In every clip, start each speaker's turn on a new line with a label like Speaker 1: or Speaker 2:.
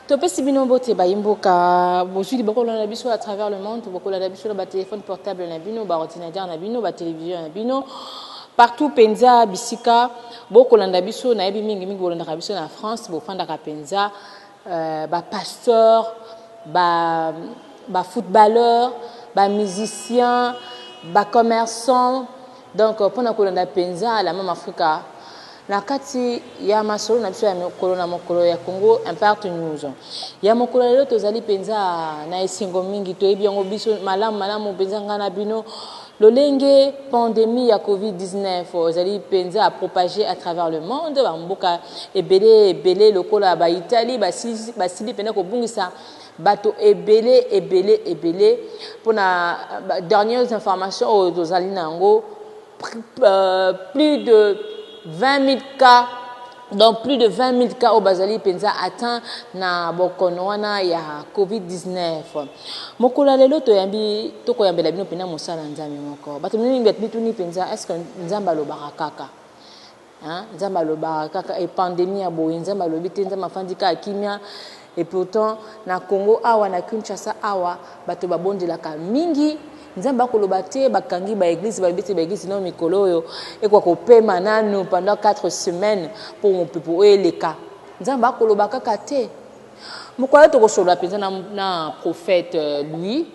Speaker 1: Topesi bino bote bayimboka bozuli bakolanda biso à travers le monde bakolanda biso na ba téléphone portable na bino ba ordinateur na bino ba télévision na bino partout penza bisika bokolanda biso na yebi mingi bolanda biso na France bofandaka penza ba pasteur ba footballeur ba musicien ba commerçant donc pona kolanda penza la même Africa na kati ya masolo na biso ya mokolo na mokolo ya Congo Impact News ya mokolo lelo tozali penza na esingo mingi toyebi yango biso malamu penza ngana bino lolenge pandémie ya COVID-19 ozali penza a propagé à travers le monde ba mboka ebele lokola ba Italie basili pena ko bungisa bato ebele pona dernières informations tozali nango plus de 20 000 cas, donc plus de 20 000 cas au Bazali Penza atteint na bokonoana ya COVID-19. Mokola lelo to yambi to ko yambela bino pena mosala nzambe moko. Bato mingi bituni penza est-ce que nzamba lo barakaka? Hein? Nzamba lo barakaka et pandémie ya bo nzamba lo bitenza mafandika akimia et pourtant na Congo awa na Kinshasa awa bato babondelaka mingi nzamba koloba te bakangi ba église ba église no mikolo yo e kwa kopema nanu pendant 4 semaines pour mon pipo eleka nzamba koloba kaka te mokola to kosola penza na prophète lui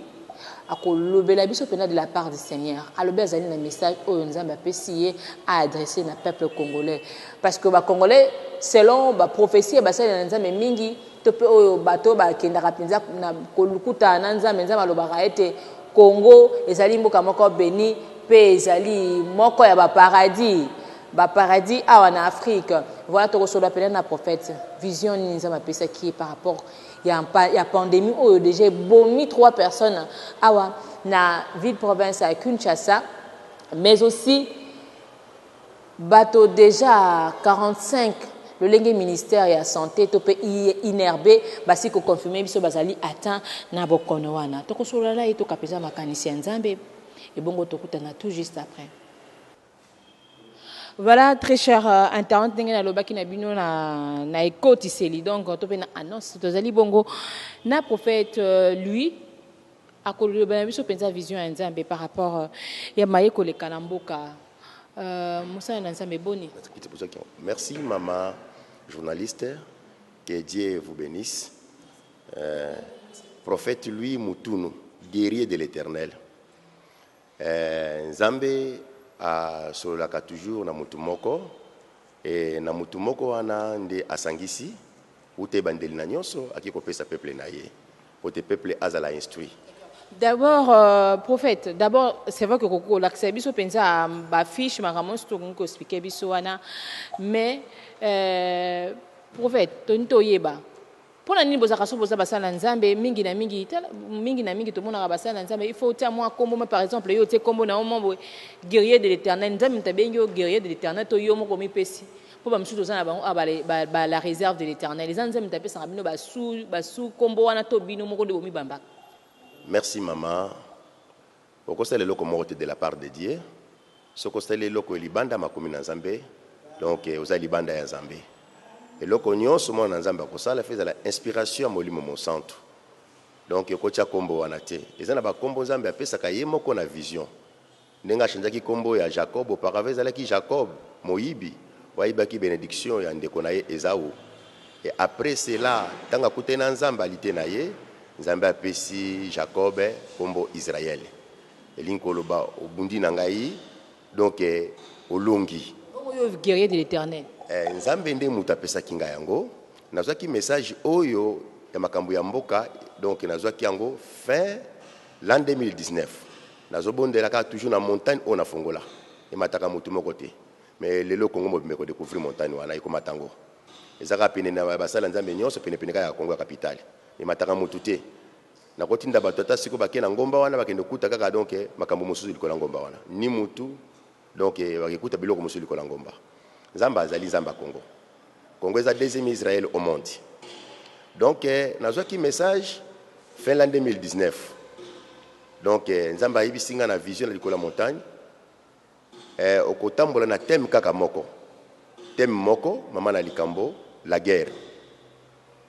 Speaker 1: akolobela biso pena de la part du Seigneur alobe azali na message oyo nzamba pesiye a adressé na peuple congolais parce que ba congolais selon ba prophétie ba sala nzamba mingi to pe oyo bato ba kendaka penza na kolukuta na nzamba alobaka ete Congo ezali mboka moko béni pe ezali moko ya ba paradis awa na Afrique voilà to kosola pena na prophète vision ni nzamba pesa qui par rapport ya pandémie oyo déjà bomi 3 personnes awa na ville province à Kinshasa mais aussi bato déjà 45 le lengue ministère ya santé to pe inerbe basi ko confirmer biso bazali atteint na bokono wana to kosola la to kapeza makanisi ya nzambe et bongo to kutana tout juste après. Voilà très cher internet ndenge na lobaki na bino na ekoti seli donc to pe na annonce tozali bongo na prophète lui akoloba biso penza vision ya nzambe par rapport ya mayeko le kalamboka Moussa na nzambe boni.
Speaker 2: Merci maman journaliste, que Dieu vous bénisse. Prophète lui Mutunu, guerrier de l'Éternel. Nzambe a solaka toujours na mutumoko et na mutumoko wana nde asangisi ute bandeli na nyonso akiko pesa peuple na ye. Pote peuple azala instruit.
Speaker 1: D'abord, prophète, d'abord, c'est vrai que l'accès biso pensa ba fiche makamon sto ko expliquer biso wana mais prophète tonto yeba pona nini bozaka so boza basala nzambe mingi na mingi to mona basala nzambe il faut tia moi kombo par exemple yo te kombo na ombo guerrier de l'Éternel nzambe tabengo guerrier de l'Éternel to yo moko mi pesi po ba msuto zana ba la réserve de l'Éternel les nzambe tapesa bino ba sous kombo wana to bino moko de bomi bamba.
Speaker 2: Merci maman. Au constat le loko morte de la part de Dieu. Ce constat le loko libanda makumi na Nzambe. Donc oza libanda ya Nzambe. Et loko nyonso mo na Nzambe ko sala fait la inspiration molimo mon centre. Donc ko tia kombo wana te. Ezana ba kombo Nzambe apesaka ye moko na vision. Ndenga shanjaki kombo ya Jacob auparavant ezalaki Jacob moyibi waibaki bénédiction ya ndeko na ye Esaü. Et après cela tanga kutena Nzambe alite na ye Nzambe apesi Jacob kombo Israël. Elinkoloba obundi na ngai donc olongi.
Speaker 1: Oyo guerrier de l'Éternel.
Speaker 2: Nzambe nde mutu apesaki ngai yango. Nazwaki message oyo ya makambo ya mboka donc nazwaki yango fin l'an 2019. Nazobondelaka toujours na montagne o na fongola. Emataka mutu moko te. Mais lelo Congo mo bimeko découvrir montagne wana ekomata ngo. Ezaka pene na basala Nzambe nyonso pene ka ya Congo capitale. Emataka mutu te na kotinda bato ata siko bakena ngomba wana bakende kuta kaka donc makambo mosusu likola ngomba wana ni mutu donc bakikuta biloko mosusu likola ngomba. Nzamba azali Nzamba Congo. Congo est la deuxième Israël au monde. Donc nazwaki message fin l'an 2019. Donc Nzamba yibisinga na vision na likola montagne okotambola na thème kaka moko. Thème moko mama na likambo la guerre.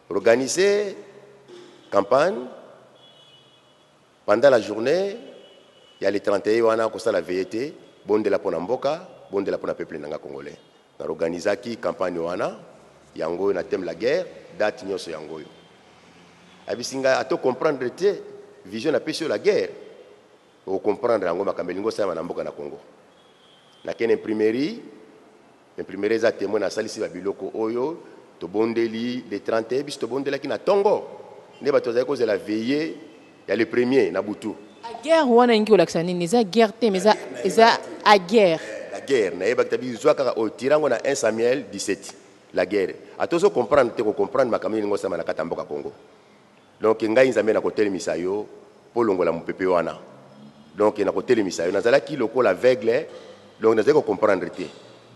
Speaker 2: organiser campagne pendant la journée. Il y a les 31 wana ko sala VT bonde la pona mboka bonde la pona peuple nanga congolais na organiser qui campagne wana yango na thème la guerre date nyoso yango yo abisinga ato comprendre te vision na pesi la guerre o comprendre yango makambelingo sa na mboka na Congo na ken imprimerie za témoin na salisi ba biloko oyo to bondeli les 31 bis to bondela ki na tongo ne ba to za ko la veiller ya le premier na butu.
Speaker 1: La guerre, on a une guerre, mais la guerre.
Speaker 2: La guerre, au Tirango na 1 Samuel 17. La guerre. A tous comprendre, tu comprendre ma camille ngo sama na katamboka Congo. Donc ngai nzambe na kotel misayo polongola mu pepe wana. Donc na kotel misayo nazala ki loko l'aveugle, donc nazako comprendre te.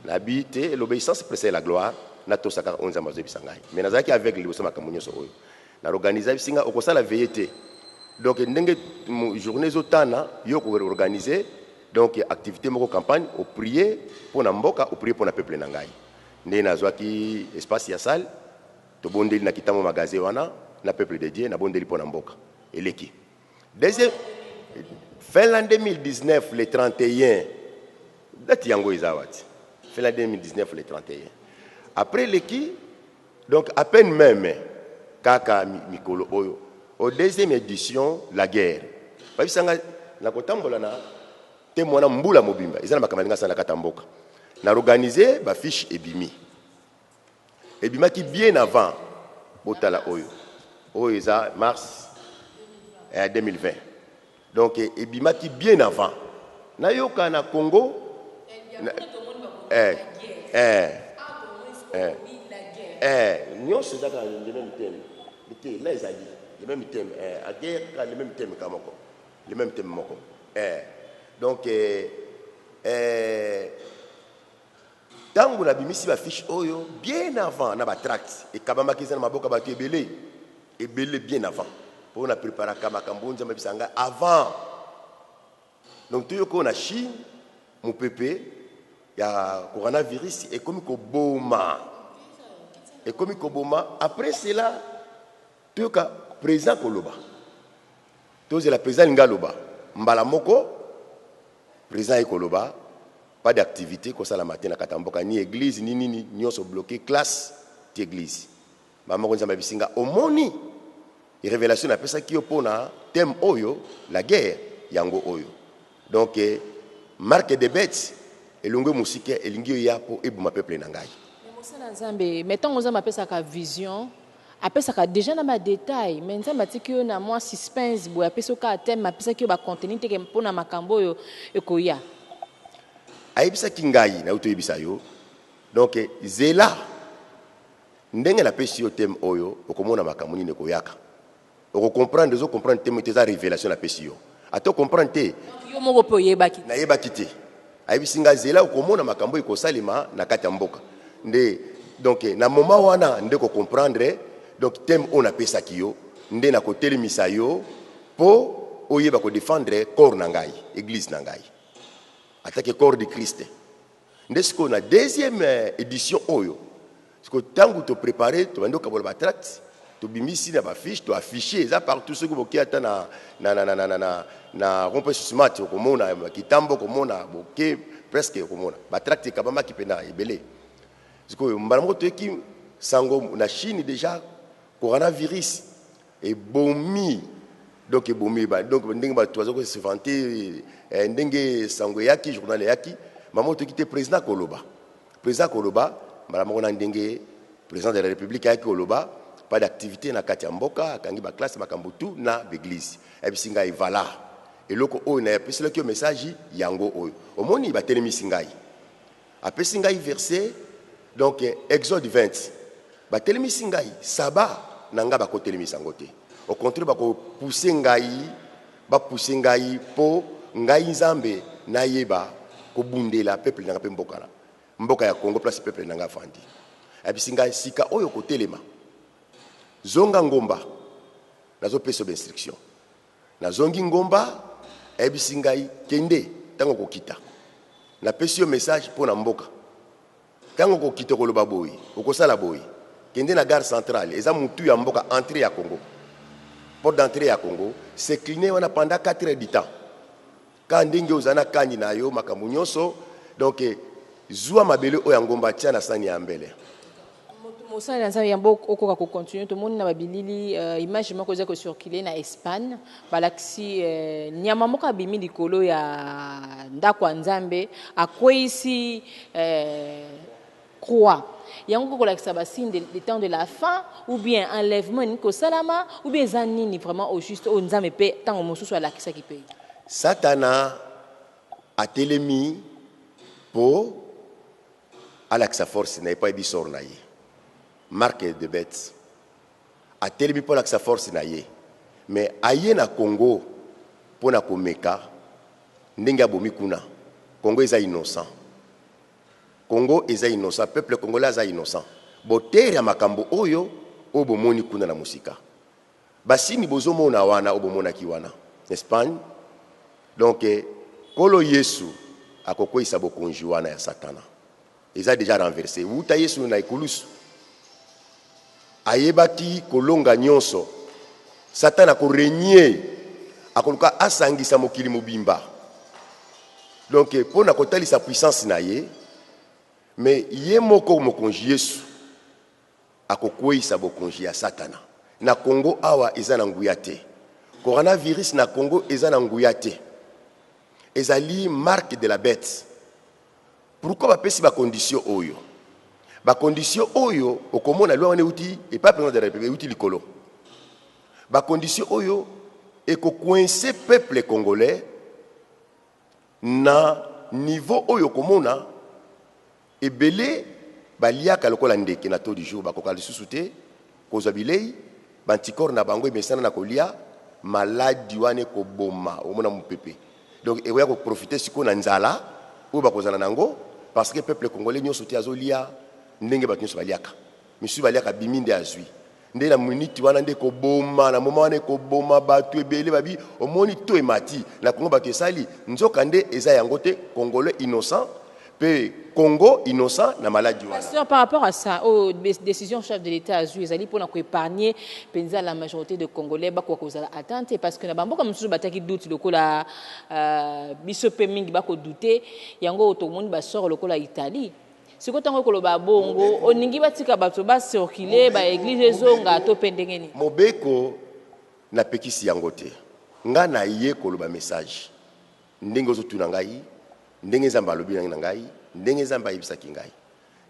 Speaker 2: La bité l'obéissance précède la gloire, na to saka 11 amazo bisangai. Mais nazala ki aveugle liboso makamunyo so oyo. Na organiser bisinga okosala veillete. Donc ndenge journée zotana yo ko organiser donc activité moko campagne au prier pour na mboka au prier pour na peuple na ngai ndé nazwa ki espace ya salle to bondeli na kitamo magasin wana na peuple de Dieu na bondeli pour na mboka eleki deuxième fin l'an 2019 le 31 date yango izawati fin l'an 2019 le 31 après leki donc à peine même kaka mikolo oyo au deuxième édition la guerre babisanga na kotambola na témoin mbula mobimba ezana makamanga sana katamboka na organiser ba fiche ebimi qui bien avant botala oyo eza mars 2020 donc ebima qui bien avant na yoka na Congo nyonso ezaka le même thème là ezali le même thème à guerre le même thème kamoko le même thème moko donc tango na bimisi ba fiche oyo bien avant na ba tract et kabamba kizana maboka ba ebele bien avant pour na préparer kama kambonza mabisanga avant donc tu yoko na Chine mon pépé ya coronavirus et comme ko boma après cela tu yoka président Koloba tous la président Ngaloba mbala moko président Koloba pas d'activité comme ça la matin na katamboka ni église ni nyonso bloqué classe d'église maman konza mabisinga omoni révélation na pesa ki opona thème oyo la guerre yango oyo donc marque de bêtes elongo musike elingi ya po ebuma peuple na ngai
Speaker 1: mais mosala nzambe mettons nzambe apesa ka vision apesa déjà na ma détail mais nzambe atiki na moi suspense boya apesa ka thème apesa ki ba contenu teke mpona makambo oyo ekoya
Speaker 2: ayebisa kingai na utoyebisa yo donc zela ndenge la pesi yo thème oyo okomona makambo nini koyaka oko comprendre zo comprendre thème teza révélation la pesi yo ato comprendre te
Speaker 1: yo moko po yebaki
Speaker 2: na yebaki te ayebisinga zela okomona makambo ekosalema na kati ya mboka nde donc na moment wana nde ko comprendre donc thème on apesa kiyo nde na kotelemisa yo po oyeba ko défendre corps na ngai église na ngai attaquer corps de Christ ndesiko na deuxième édition oyo siko tangu to préparer to bando kabola ba tract to bimisi na ba fiche to afficher ça partout ce que boki ata na rompe smart ko mona kitambo ko mona boki presque ko mona ba tract kabamba ki pena ebele siko mbala moko to ki sango na Chine déjà coronavirus et bomi donc bomi ba donc ndenge ba toazo ko se vanter ndenge sango yaki journal yaki maman to kité président Koloba mbala moko na ndenge président de la République yaki Koloba pas d'activité na kati ya mboka kangi ba classe makambutu na l'église et bisinga ivala et loko o na pesela ki message yango oyo omoni ba telemisi ngai apesi ngai verset donc Exode 20 ba telemisi ngai saba nanga ba ko telemisa ngote au contraire ba ko pousser ngai po ngai nzambe na yeba ko bundela peuple nanga pe mboka ya Congo place peuple nanga fandi abisinga sika oyo ko telema zonga ngomba nazo peso instruction na zongi ngomba abisinga kende tango ko kita na pesi yo message po na mboka tango ko kita ko loba boyi okosala boyi kende na gare centrale eza mutu ya mboka entrée ya Congo porte d'entrée ya Congo s'incliner wana pendant 4 heures du temps quand ndenge ozana kani na yo makambo nyonso donc zwa mabele oyo ngomba tia na sani ya mbele
Speaker 1: mosala nzambe ya mboka okoka ko continuer to moni na babilili image moko eza ko circuler na Espagne balaksi nyama moko abimi likolo ya ndako nzambe akwisi croix yango ko lakisa ba signe des temps de la fin ou bien enlèvement ko salama ou bien zanini vraiment au juste au nzambe pe tango mosusu alakisa ki pe
Speaker 2: Satana atelemi po alakisa force na pas bisor na ye marque de bête a telemi pour la force na ye mais aye na Congo pour na komeka ndenge abomi kuna Congo eza innocent Congo eza innocent peuple congolais eza innocent botere ya makambo oyo obomoni kuna na musika basini bozomona wana obomona ki wana Espagne donc kolo Yesu akokwisa bokonji wana ya Satana eza déjà renversé uta Yesu na ikulusu ayebaki kolonga nyonso Satana ko régner akoluka asangisa mokili mobimba donc pona kotali sa puissance na ye mais ye moko mokonji Yesu akokwisa bokonji ya Satana na Congo awa eza na nguya te coronavirus na Congo eza na nguya te ezali marque de la bête pourquoi bapesi ba condition oyo ba condition oyo okomona lwa wane uti et pas président de la République uti likolo ba condition oyo ekocoincer peuple congolais na niveau oyo komona ebele baliaka lokola ndeke na taux du jour bakoka lisusu te kozwa bilei bantikor na bango emesana na kolia maladi wane koboma omona mupepe donc ekoya ko profiter siko na nzala oyo bakozala nango parce que peuple congolais nyonso ti azolia ndenge bato nyonso baliaka misu baliaka biminde azwi nde na minute wana nde koboma na moma wana koboma bato ebele babi omoni to emati na Congo bato esali nzoka nde eza yango te congolais innocent pe Congo innocent na maladie wana.
Speaker 1: Par rapport à ça, aux décisions chef de l'État a zali pour épargner penza la majorité de Congolais ba kwa kozala attente parce que na bambo comme mususu bataki doute lokola biso pe mingi ba ko douter yango to monde ba sort lokola Italie. Siko tango koloba bongo oningi batika bato ba circuler ba église zonga to pendengeni.
Speaker 2: Mobeko na pekisi yango te. Nga na ye koloba message. Ndenge zo tuna ngai, ndenge zamba lobi na ngai, ndenge zamba yebisaki ngai.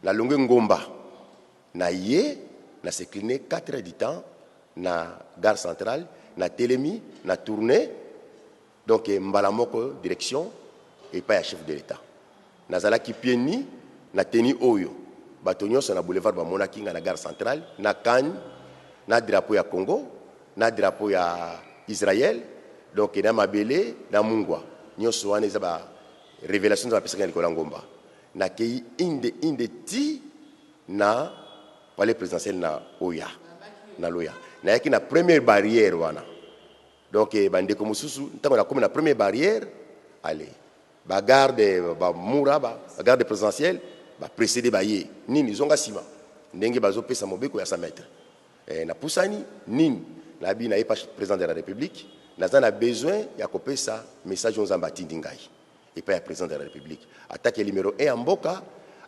Speaker 2: Na longue ngomba na ye na s'écliner 4 heures du temps na gare centrale, na télémi, na tournée. Donc mbala moko direction et pas ya chef de l'État. Nazala ki pieni na teni oyo bato nyonso na boulevard ba monaki nga na gare centrale na Kanye na drapeau ya Congo na drapeau ya Israël donc na mabele na mungwa nyonso wana eza ba révélation za pesaka Nicolas Ngomba na kei inde ti na palais présidentiel na Oya na Loya na yaki na première barrière wana donc bandeko mususu ntango na comme na première barrière allez ba garde ba mura ba garde présidentielle ba précédé ba ye nini zonga sima ndenge bazo pesa mobeko ya 100 mètres na pusani nini na bi na ye président de la République na besoin ya kopesa message on zambati ndingai et pas ya président de la République attaque numéro 1 en mboka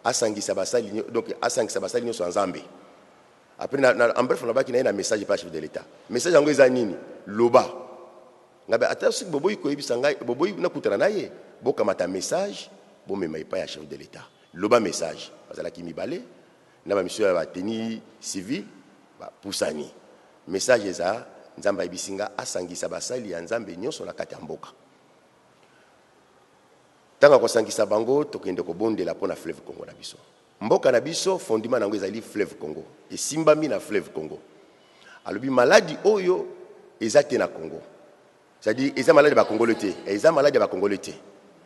Speaker 2: asangisa basali donc asangisa basali nyo nzambe après en bref on a baki na message pas chef de l'État message yango eza nini loba ngabe atasi boboyi ko yebisa ngai boboyi na kutana naye boka mata message bo mema pas ya chef de l'État loba message bazala ki mibale na ba monsieur ba tenue civil ba pusani message eza nzamba ibisinga asangisa basali ya nzambe nyonso na kati ya mboka tanga ko sangisa bango tokende ko bondela pona fleuve Congo na biso mboka na biso fondement nango ezali fleuve Congo esimbami na fleuve Congo alobi maladi oyo ezate na Congo c'est-à-dire eza maladi ba congolais te eza maladi ba congolais te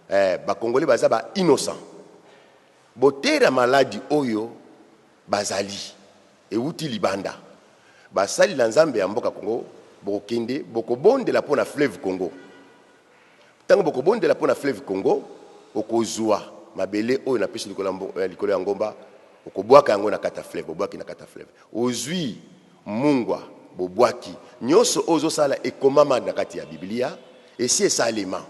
Speaker 2: ba congolais baza ba innocent botera maladi oyo bazali euti libanda basali la nzambe ya mboka Congo bokende bokobondela pona fleuve Congo tango bokobondela pona fleuve Congo okozwa mabele oyo na pesi likolo ya ngomba okobwaka yango na kata fleuve bobwaki na kata fleuve ozwi mungwa bobwaki nyonso ozosala ekomama na kati ya Biblia esi esalema.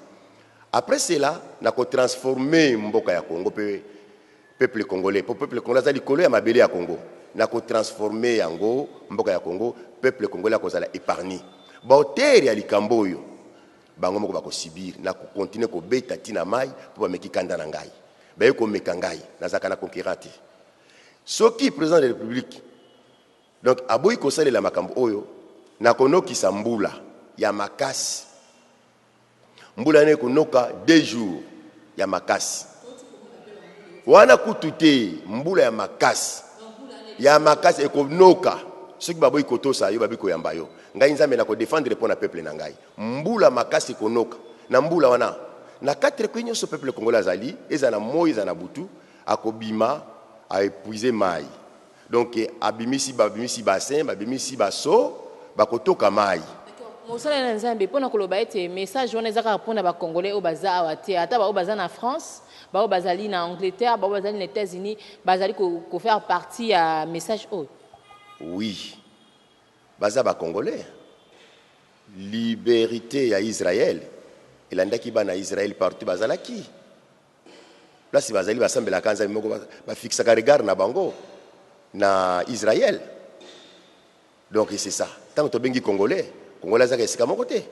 Speaker 2: Après cela na ko transformer mboka ya Congo peuple congolais peuple congolais za likolo ya mabele ya Congo na ko transformer yango mboka ya Congo peuple congolais akozala épargné baotere ya likambo oyo bango moko bakosibir na ko continuer ko beta tina mai po bameki kanda na ngai baye ko meka ngai nazaka na conquérante soki président de la République donc aboyi ko salela makambo oyo na konokisa mbula ya makasi mbula ne konoka 2 jours ya makasi wana kutute mbula ya makasi ekonoka soki baboyi kotosa yo babiko yamba yo ngai nzambe na ko défendre pour na peuple na ngai mbula makasi konoka na mbula wana na 4 kwenyo so peuple congolais azali ezana moi ezana butu akobima a épuiser mai donc abimisi bassin babimisi baso bakotoka mai.
Speaker 1: Mosala na Nzambe pona koloba ete message wana ezaka pona ba congolais au baza awate ata ba baza na France ba bazali na Angleterre ba bazali na États-Unis bazali ko faire partie à message haut.
Speaker 2: Oui. Baza ba congolais. Liberté ya Israël. Elandaki ba na Israël partout bazalaki. Place bazali basambela kanza moko ba fixa ka regard na bango na Israël. Donc c'est ça. Tant que to bengi congolais Congolais zaka esika moko te.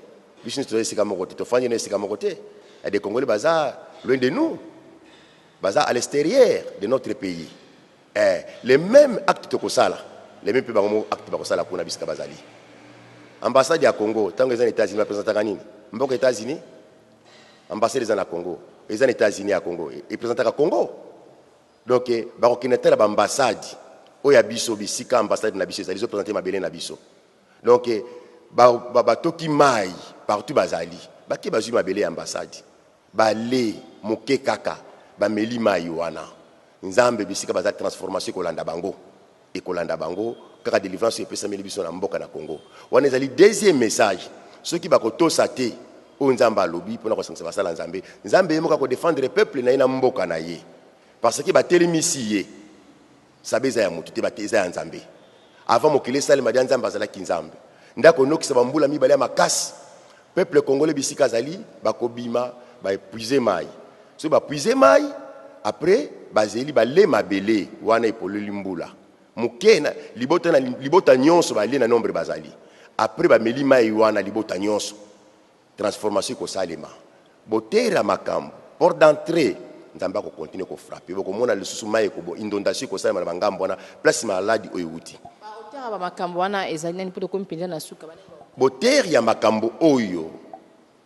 Speaker 2: Biso to esika moko te. To fanye na esika moko te. Et des Congolais baza loin de nous. Baza à l'extérieur de notre pays. Les mêmes actes de kosala, les mêmes actes de kosala pour na bisika bazali. Ambassade ya Congo, tant que les États-Unis représentaka nini? Mboka États-Unis. Ambassade za na Congo, les États-Unis à Congo, ils représentaka Congo. Donc ba kokinetela ba ambassade oya biso bisika ambassade na biso, ils représenter mabele na biso. Donc toki mai partout bazali baki bazui mabele ambassade bale moke kaka bameli mai wana nzambe bisika bazali transformation kolanda bango kaka délivrance epesa meli biso na mboka na Congo wana ezali deuxième message soki bakotosa te o nzamba alobi pona ko sangisa basala nzambe yemoka ko défendre peuple na ina mboka na ye parce que batelemisi ye sabeza ya mutu te bateza ya nzambe avant mokile salema dia nzamba azala kinzambe ndako nokisa bambula mibale ya makasi peuple congolais bisika zali bakobima ba épuiser mai so ba épuiser mai après bazeli ba le mabele wana epoleli mbula mukena libota nyonso ba le na nombre bazali après ba meli mai wana libota nyonso transformation ko salema botera makambo porte d'entrée nzamba ko continuer ko frapper boko mona lisusu mai ko inondation ko salema na bangambo wana place maladi oyuti boter ya makambo oyo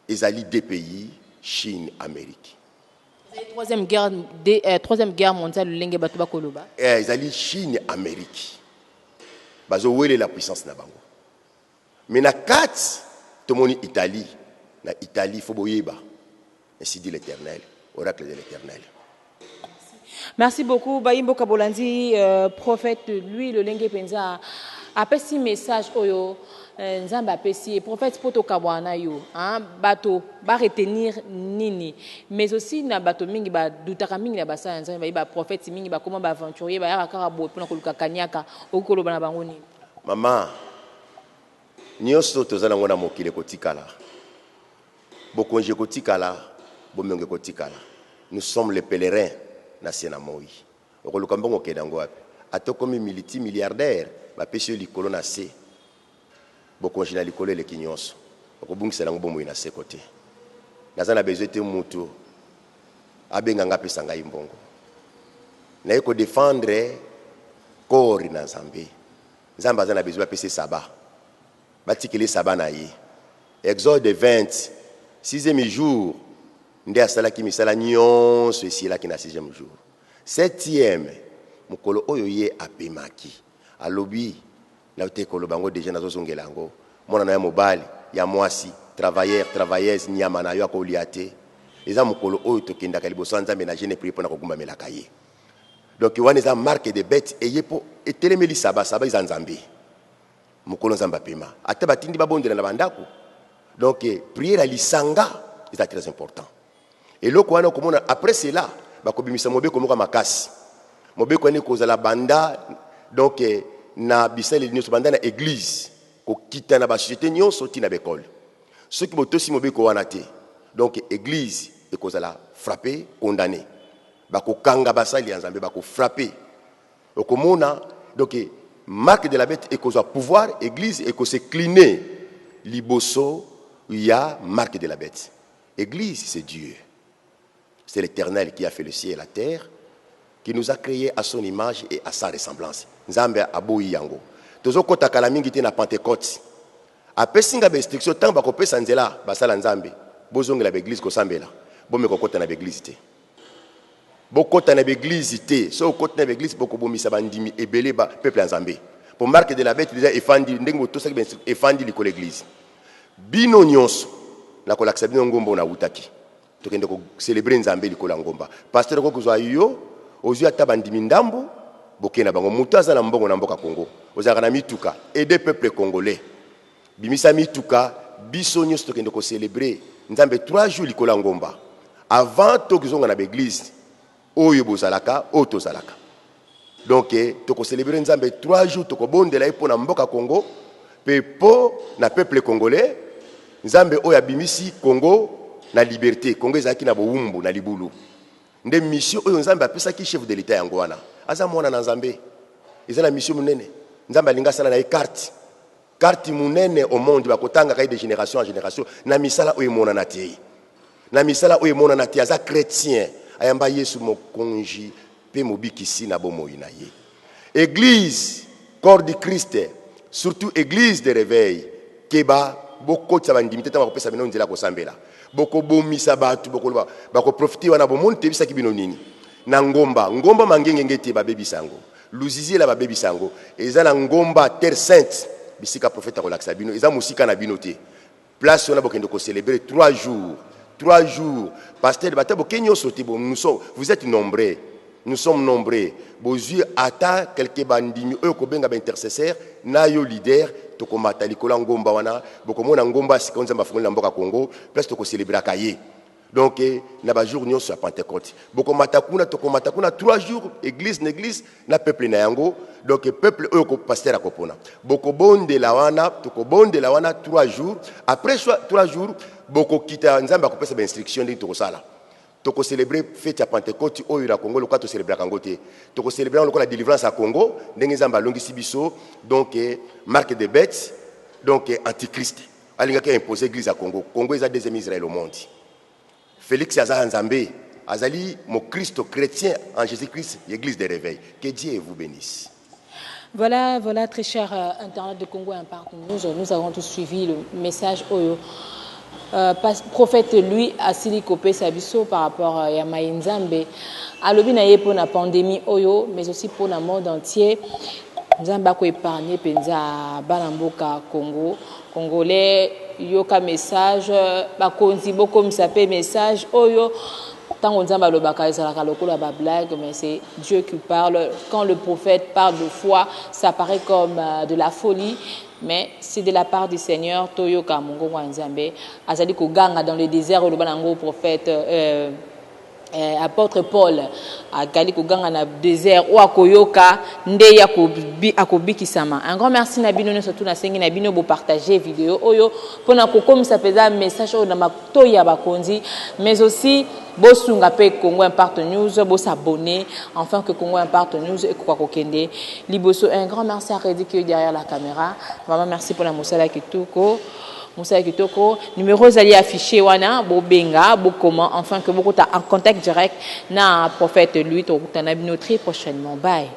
Speaker 2: ezali deux pays Chine Amérique.
Speaker 1: Troisième guerre mondiale lenge bato bakoloba.
Speaker 2: Ezali Chine Amérique. Bazo wele la puissance na bango. Mais na kat tomoni Italie, na Italie faut boyeba. Ainsi dit l'Éternel, oracle de l'Éternel.
Speaker 1: Merci beaucoup Bayimbo Kabolandi, prophète lui le lenge penza apesi message oyo nzamba apesi prophète poto kabwana yo bato ba retenir nini mais aussi na bato mingi ba dutaka mingi na basa nzamba ba prophète mingi ba comment ba aventurier ba yaka karabo pona koluka kanyaka okoloba na bango nini
Speaker 2: mama nyoso tozana ngona mokile kotikala bokonje kotikala bomenge kotikala nous sommes les pèlerins na sena moi okoluka mbongo kedango wapi atokomi multimilliardaire ba pesi likolo na se bokonje na likolo le kinyonso okobungisa nango bomoi na se côté nazana besoin te mutu abenga nga pesa ngai mbongo na yeko défendre corps na Nzambe Nzambe azana besoin pesa saba batikele saba na ye Exode 20 6e jour nde asalaki misala nyonso esilaki na 6e jour 7e mukolo oyo ye apemaki alobi na te koloba ngo déjà nazozongela ngo mona na ya mobali ya mwasi travailleuse nyama na yo akoliate eza mukolo oyo tokendaka liboso Nzambe na jeune prier pona kogumba melaka ye donc wana eza marque de bête eyepo etelemeli saba iza Nzambe mukolo Nzambe apema ata batindi babondela na bandako donc prière lisanga eza très important et loko wana komona après cela bakobimisa mobeko moko makasi mobeko ene kozala banda donc na bisale nyonso banda na église ko kita na ba société nyonso ti na bekole ceux qui botosi mobeko wana te donc église e kozala frappé condamné bako kanga basali ya Nzambe bako frappé okomona donc marque de la bête et kozwa pouvoir église et ko se cliner liboso ya marque de la bête. Église c'est Dieu. C'est l'Éternel qui a fait le ciel et la terre, qui nous a créés à son image et à sa ressemblance. Nzambe aboyi yango. Tozo kota kala mingi te na Pentecôte. Apesinga ba instruction tant ba kopesa nzela basala Nzambe. Bozongela ba église ko sambela. Bomé ko kota na ba église te. Bokota na ba église te. So kota na ba église boko bomisa bandimi ebele ba peuple Nzambe. Pour marque de la bête déjà efandi ndengo to saki efandi liko l'église. Bino nyonso na kolakisa bino ngombo na utaki. Tokende ko célébrer Nzambe likola ngomba. Pasteur ko kuzwa yo ozu ata bandimi ndambo bokena bango mutu azala mbongo na mboka Congo. Ozaka na mituka aider peuple congolais. Bimisa mituka biso nyonso tokende ko célébrer Nzambe 3 jours likola ngomba. Avant tokizonga na l'église oyo bozalaka otozalaka. Donc toko célébrer Nzambe 3 jours toko bondela epo na mboka Congo pepo na peuple congolais. Nzambe oyo abimisi Congo na liberté Congo ezaki na bowumbu na libulu nde mission oyo Nzambe apesa ki chef de l'état yango wana aza mwana na Nzambe ezala mission munene Nzambe alinga sala na carte munene au monde bakotanga kai de génération en génération na misala oyo mona na tie na misala oyo mona na tie aza chrétien ayamba Yesu mokonji pe mobikisi na bomoi na ye église corps du Christ surtout église de réveil keba boko tsaba ndimite tama kopesa bino nzela ko sambela boko bomisa batu boko bako profiter wana bomoni tebisa ki bino nini na ngomba mangenge ngete ba bebi sango luzizi la ba bebi sango eza na ngomba terre sainte bisika prophète ko laksa bino eza musika na bino te place on a bokende ko célébrer 3 jours pasteur batabo kenyo soti bo vous êtes nombreux nous sommes nombreux bozui ata quelques bandimi eux ko benga ba intercesseur na yo leader to komata likola ngomba wana bokomona ngomba sikonza mafungoli na mboka Congo place to ko célébrer kaye donc na ba jour nyonso ya Pentecôte bokomata kuna to komata kuna 3 jours église na peuple na yango donc peuple eux ko pasteur akopona bokobonde la wana to ko bonde la wana 3 jours après 3 jours boko kita Nzambe akopesa ba instruction ndi to ko sala toko célébrer fête à Pentecôte au Congo le to célébrer Kangote toko célébrer la délivrance à Congo ndenge Nzambe alongisi biso donc marque de bête donc antichrist alinga ki imposer église à Congo est la deuxième Israël au monde Félix Azar Nzambe azali mon Christ chrétien en Jésus-Christ l'église de réveil que Dieu vous bénisse.
Speaker 1: Voilà très cher internet de Congo Impact nous avons tous suivi le message Oyo prophète lui asili kopé sabiso par rapport à Nzambe alobi na ye pour la pandémie oyo mais aussi pour le monde entier Nzambe ko épargner penza balamboka Congo congolais yoka message bakonzi boko msape message oyo tango Nzambe alobaka ezalaka lokola ba blague mais c'est Dieu qui parle quand le prophète parle de foi ça paraît comme de la folie mais c'est de la part du Seigneur toyoka mongo wa Nzambe azali ko ganga dans le désert le banango prophète apôtre Paul akali ko ganga na désert ou akoyoka nde ya akobikisama un grand merci na bino surtout na sengi na bino bo partager vidéo oyo pona ko komisa peza message oyo na mato ya bakonzi mais aussi bosunga pe Congo Impact News bo s'abonner enfin que Congo Impact News et quoi kokende liboso un grand merci à Redi qui est derrière la caméra vraiment merci pour la Moussala Kitoko numéro zali affiché wana bo benga bo comment enfin que beaucoup en contact direct na prophète lui to na très prochainement bye.